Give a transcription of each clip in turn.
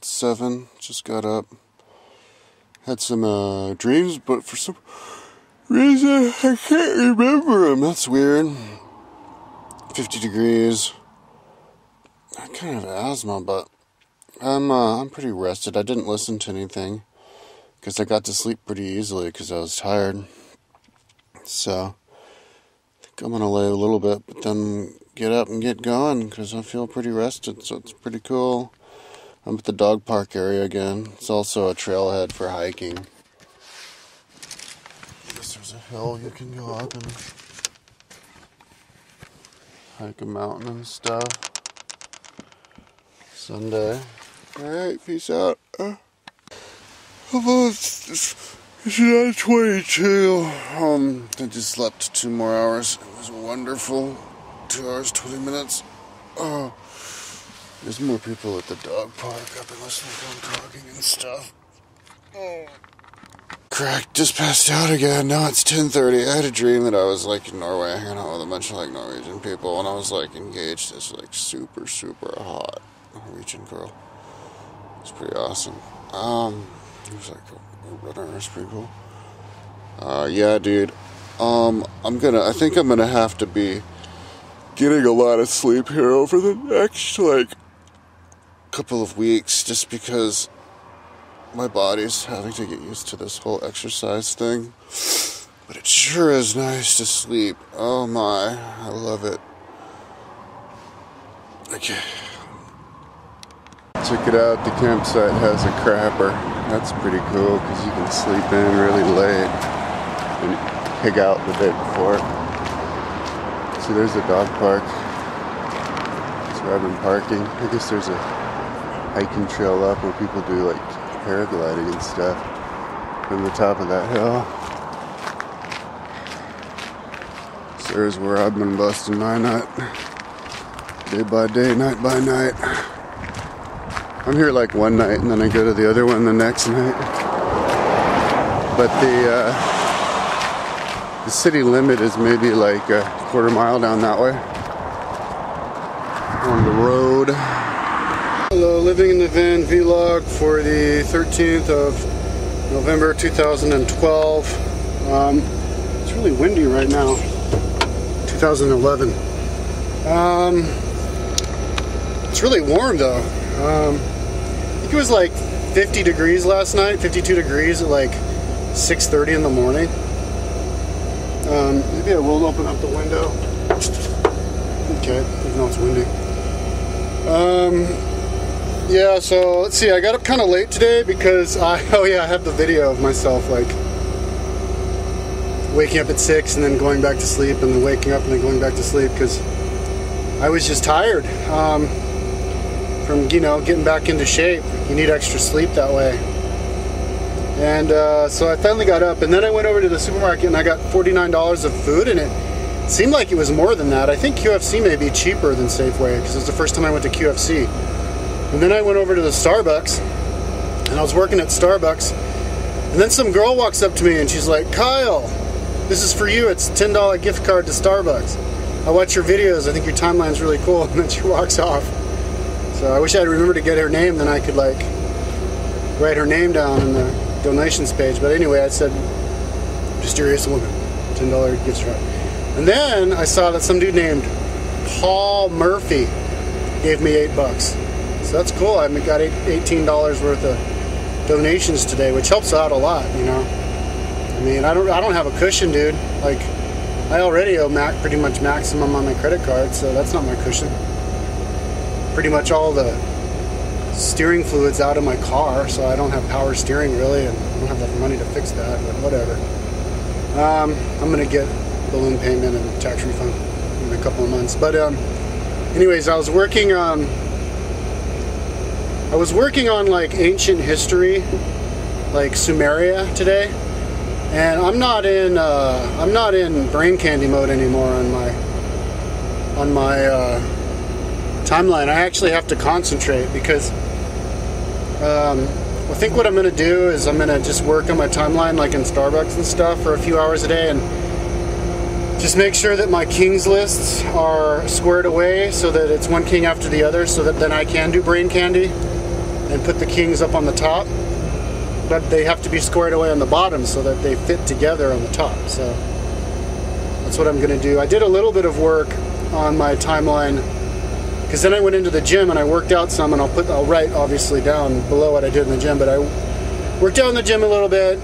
about 7, just got up. Had some dreams, but for some reason I can't remember them. That's weird. 50 degrees. I kind of have asthma, but I'm pretty rested. I didn't listen to anything because I got to sleep pretty easily because I was tired. So I think I'm gonna lay a little bit, but then get up and get going because I feel pretty rested. So it's pretty cool. I'm at the dog park area again. It's also a trailhead for hiking. I guess there's a hill you can go up and hike a mountain and stuff. Sunday. Alright, peace out. It's 9:22. I just slept 2 more hours. It was wonderful. 2 hours, 20 minutes. Oh. There's more people at the dog park. I've been listening to them talking and stuff. Oh. Crack, just passed out again. Now it's 10:30. I had a dream that I was like in Norway hanging out with a bunch of like Norwegian people, and I was like engaged to this like super, super hot Norwegian girl. It was pretty awesome. It was like a runner. It was pretty cool. Yeah, dude. I think I'm gonna have to be getting a lot of sleep here over the next like couple of weeks, just because my body's having to get used to this whole exercise thing. But it sure is nice to sleep. Oh my, I love it. Okay. Check it out, the campsite has a crapper. That's pretty cool because you can sleep in really late and pig out the day before. So there's the dog park. That's where I've been parking. I guess there's a hiking trail up where people do like paragliding and stuff from the top of that hill. So there's where I've been busting my nut. Day by day, night by night. I'm here like one night and then I go to the other one the next night. But the city limit is maybe like a quarter mile down that way on the road. Hello, living in the van vlog for the 13th of November 2012. It's really windy right now. 2011. It's really warm though. I think it was like 50 degrees last night, 52 degrees at like 6:30 in the morning. Maybe I will open up the window. Okay, even though it's windy. Yeah, so let's see, I got up kind of late today because I have the video of myself like waking up at 6 and then going back to sleep and then waking up and then going back to sleep because I was just tired from, getting back into shape. You need extra sleep that way. And so I finally got up, and then I went over to the supermarket and I got $49 of food, and it seemed like it was more than that. I think QFC may be cheaper than Safeway because it was the first time I went to QFC. And then I went over to the Starbucks, and I was working at Starbucks, and then some girl walks up to me and she's like, "Kyle, this is for you. It's a $10 gift card to Starbucks. I watch your videos. I think your timeline's really cool." And then she walks off. So I wish I'd remembered to get her name, then I could like write her name down in the donations page. But anyway, I said, "Mysterious woman, $10 gift card." And then I saw that some dude named Paul Murphy gave me $8. So that's cool. I got $18 worth of donations today, which helps out a lot, I mean, I don't have a cushion, dude. Like, I already owe pretty much maximum on my credit card, so that's not my cushion. Pretty much all the steering fluid's out of my car, so I don't have power steering really, and I don't have enough money to fix that, but whatever. I'm gonna get balloon payment and tax refund in a couple of months. But anyways, I was working on like ancient history, like Sumeria today, and I'm not in brain candy mode anymore on my timeline. I actually have to concentrate because I think what I'm going to do is I'm going to just work on my timeline like in Starbucks and stuff for a few hours a day and just make sure that my kings lists are squared away so that it's one king after the other, so that then I can do brain candy. and put the kings up on the top, but they have to be squared away on the bottom so that they fit together on the top. So that's what I'm going to do. I did a little bit of work on my timeline, because then I went into the gym and I worked out some, and I'll write obviously down below what I did in the gym, but I worked out in the gym a little bit,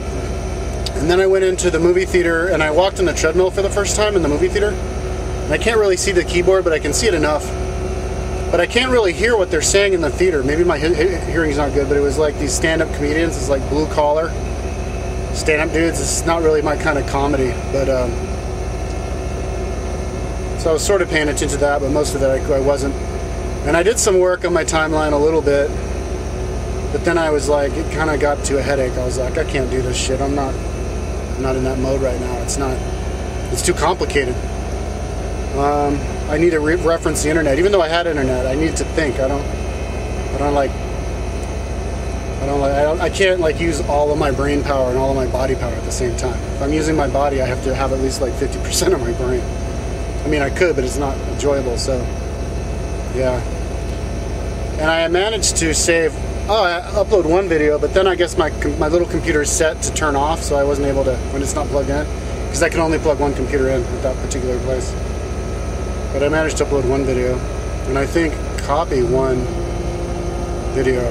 and then I went into the movie theater and I walked on the treadmill for the first time in the movie theater. And I can't really see the keyboard, but I can see it enough. But I can't really hear what they're saying in the theater. Maybe my hearing's not good, but it was like these stand-up comedians. It's like blue collar stand-up dudes. It's not really my kind of comedy, but so I was sort of paying attention to that, but most of it I wasn't. And I did some work on my timeline a little bit, but then I was like, it kind of got to a headache. I was like, I can't do this shit. I'm not in that mode right now. It's too complicated. I need to reference the internet. Even though I had internet, I need to think. I can't like use all of my brain power and all of my body power at the same time. If I'm using my body, I have to have at least like 50% of my brain. I mean, I could, but it's not enjoyable. So, yeah. And I managed to save. I upload one video, but then I guess my little computer is set to turn off, so I wasn't able to when it's not plugged in, because I can only plug one computer in at that particular place. But I managed to upload one video, and I think copy one video.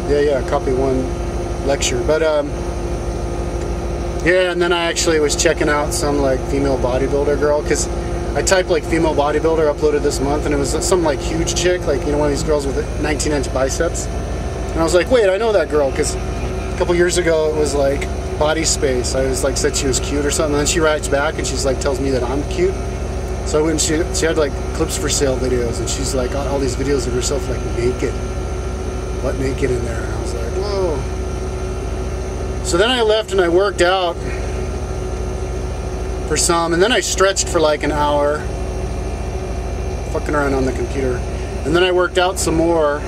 Yeah, copy one lecture. But yeah, and then I actually was checking out some like female bodybuilder girl, because I typed like female bodybuilder uploaded this month, and it was some like huge chick, like, you know, one of these girls with 19-inch biceps. And I was like, wait, I know that girl, because a couple years ago it was like Body Space. I was like, said she was cute or something, and then she writes back and she's like, tells me that I'm cute. So when she had like clips for sale videos, and she's like got all these videos of herself like naked, butt naked in there, and I was like, whoa. So then I left and I worked out for some, and then I stretched for like an hour, fucking around on the computer, and then I worked out some more,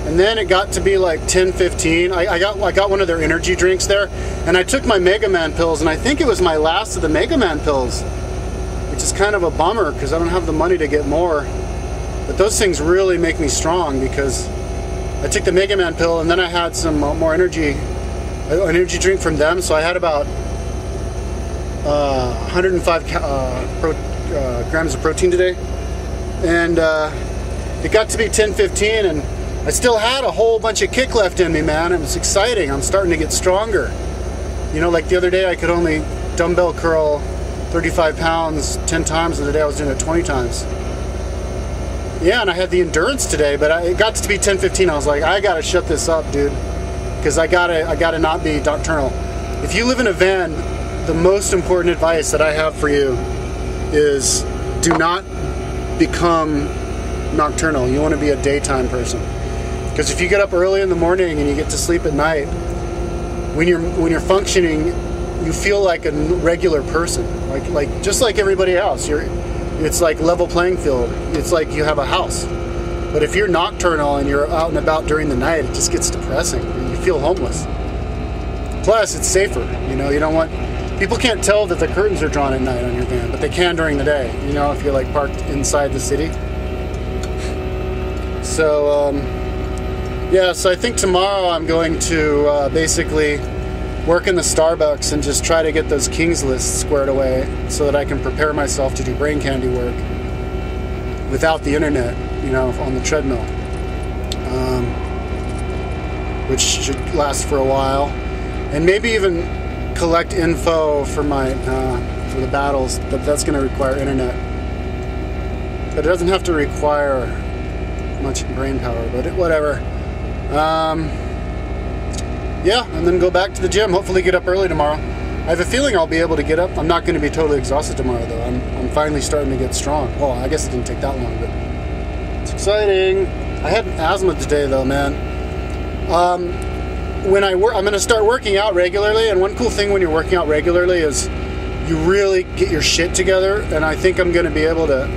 and then it got to be like 10:15. I got one of their energy drinks there, and I took my Mega Man pills, and I think it was my last of the Mega Man pills, which is kind of a bummer because I don't have the money to get more. But those things really make me strong, because I took the Mega Man pill, and then I had some more energy drink from them, so I had about 105 grams of protein today, and it got to be 10:15, and I still had a whole bunch of kick left in me, man. It was exciting. I'm starting to get stronger. You know, like the other day I could only dumbbell curl 35 pounds 10 times, and the day I was doing it 20 times. Yeah, and I had the endurance today, but it got to be 10:15. I was like, I gotta shut this up, dude, because I gotta not be nocturnal. If you live in a van, the most important advice that I have for you is do not become nocturnal. You want to be a daytime person, because if you get up early in the morning and you get to sleep at night, when you're functioning, you feel like a regular person, like just like everybody else. It's like level playing field. It's like you have a house. But if you're nocturnal and you're out and about during the night, it just gets depressing. You feel homeless. Plus, it's safer. You know, you don't want. People can't tell that the curtains are drawn at night on your van, but they can during the day, you know, if you're like parked inside the city. So, yeah, so I think tomorrow I'm going to basically work in the Starbucks and just try to get those Kings lists squared away so that I can prepare myself to do brain candy work without the internet, you know, on the treadmill, which should last for a while, and maybe even collect info for my for the battles, but that's going to require internet. But it doesn't have to require much brain power, but whatever. Yeah, and then go back to the gym. Hopefully get up early tomorrow. I have a feeling I'll be able to get up. I'm not going to be totally exhausted tomorrow, though. I'm finally starting to get strong. Well, I guess it didn't take that long, but it's exciting. I had asthma today, though, man. I'm going to start working out regularly, and one cool thing when you're working out regularly is you really get your shit together, and I think I'm going to be able to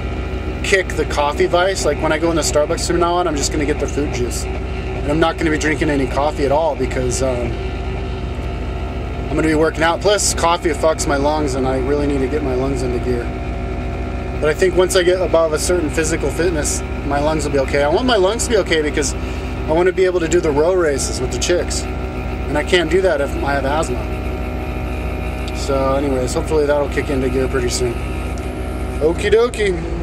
kick the coffee vice. Like when I go in the Starbucks from now on, I'm just going to get the fruit juice. And I'm not going to be drinking any coffee at all, because I'm going to be working out. Plus, coffee fucks my lungs, and I really need to get my lungs into gear. But I think once I get above a certain physical fitness, my lungs will be okay. I want my lungs to be okay because I want to be able to do the row races with the chicks. And I can't do that if I have asthma. So anyways, hopefully that'll kick into gear pretty soon. Okie dokie.